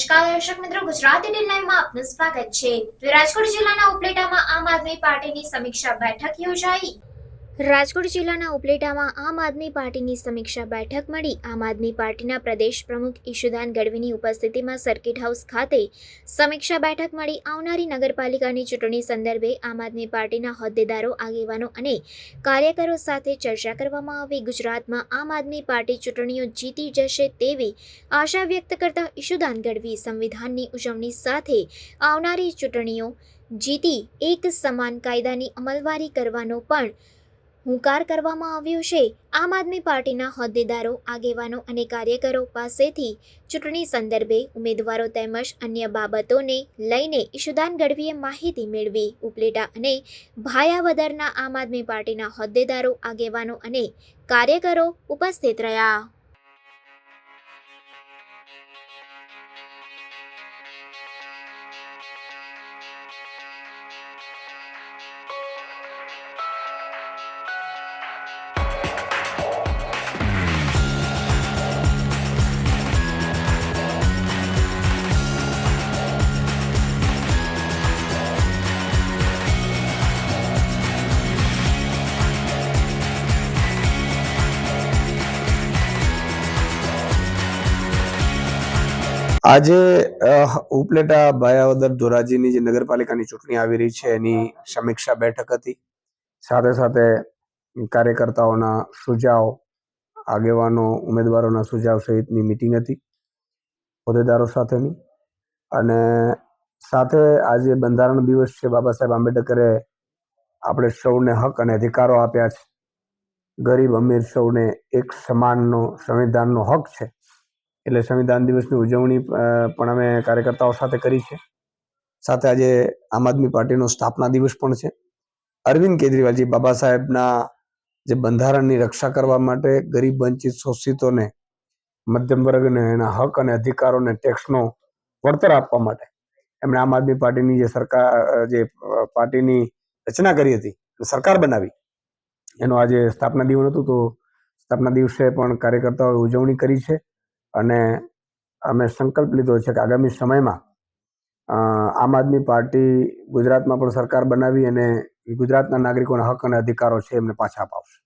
નમસ્કાર દર્શક મિત્રો, ગુજરાતી ડીલાઈવમાં આપનું સ્વાગત છે। રાજકોટ જિલ્લાના ઉપલેટામાં આમ આદમી પાર્ટીની સમીક્ષા બેઠક યોજાઈ। રાજકોટ જિલ્લાના ઉપલેટામાં આમ આદમી પાર્ટીની સમીક્ષા બેઠક મળી। આમ આદમી પાર્ટીના પ્રદેશ પ્રમુખ ઈશુદાન ગઢવીની ઉપસ્થિતિમાં સર્કિટ હાઉસ ખાતે સમીક્ષા બેઠક મળી। આવનારી નગરપાલિકાની ચૂંટણી સંદર્ભે આમ આદમી પાર્ટીના હોદ્દેદારો, આગેવાનો અને કાર્યકરો સાથે ચર્ચા કરવામાં આવી। ગુજરાતમાં આમ આદમી પાર્ટી ચૂંટણીઓ જીતી જશે તેવી આશા વ્યક્ત કરતા ઈશુદાન ગઢવી સંવિધાનની ઉજવણી સાથે આવનારી ચૂંટણીઓ જીતી એક સમાન કાયદાની અમલવારી કરવાનો પણ હુંકાર કરવામાં આવ્યો છે। આમ આદમી પાર્ટીના હોદ્દેદારો, આગેવાનો અને કાર્યકરો પાસેથી ચૂંટણી સંદર્ભે ઉમેદવારો તેમજ અન્ય બાબતોને લઈને ઈશુદાન ગઢવીએ માહિતી મેળવી। ઉપલેટા અને ભાયાવદરના આમ આદમી પાર્ટીના હોદ્દેદારો, આગેવાનો અને કાર્યકરો ઉપસ્થિત રહ્યા। આજે ઉપલેટા ભાયાવદર ધોરાજીની જે નગરપાલિકાની ચૂંટણી આવી રહી છે એની સમીક્ષા બેઠક હતી। સાથે સાથે કાર્યકર્તાઓના સુઝાવ, આગેવાનો, ઉમેદવારોના સુઝાવ સહિતની મિટિંગ હતી હોદ્દેદારો સાથેની। અને સાથે આજે બંધારણ દિવસ છે। બાબા સાહેબ આંબેડકરે આપણે સૌને હક અને અધિકારો આપ્યા છે। ગરીબ અમીર સૌને એક સમાનનો સંવિધાનનો હક છે, એટલે સંવિધાન દિવસની ઉજવણી પણ અમે કાર્યકર્તાઓ સાથે કરી છે। સાથે આજે આમ આદમી પાર્ટીનો સ્થાપના દિવસ પણ છે। અરવિંદ કેજરીવાલજી બાબા સાહેબના જે બંધારણની રક્ષા કરવા માટે ગરીબ, વંચિત, શોષિતોને, મધ્યમ વર્ગને એના હક અને અધિકારોને ટેક્સનો વળતર આપવા માટે એમણે આમ આદમી પાર્ટીની જે પાર્ટીની રચના કરી હતી, સરકાર બનાવી, એનો આજે સ્થાપના દિવસ હતું। તો સ્થાપના દિવસે પણ કાર્યકર્તાઓએ ઉજવણી કરી છે અને અમે સંકલ્પ લીધો છે કે આગામી સમયમાં આમ આદમી પાર્ટી ગુજરાતમાં પણ સરકાર બનાવી અને ગુજરાતના નાગરિકોના હક અને અધિકારો છે એમને પાછા અપાવશે।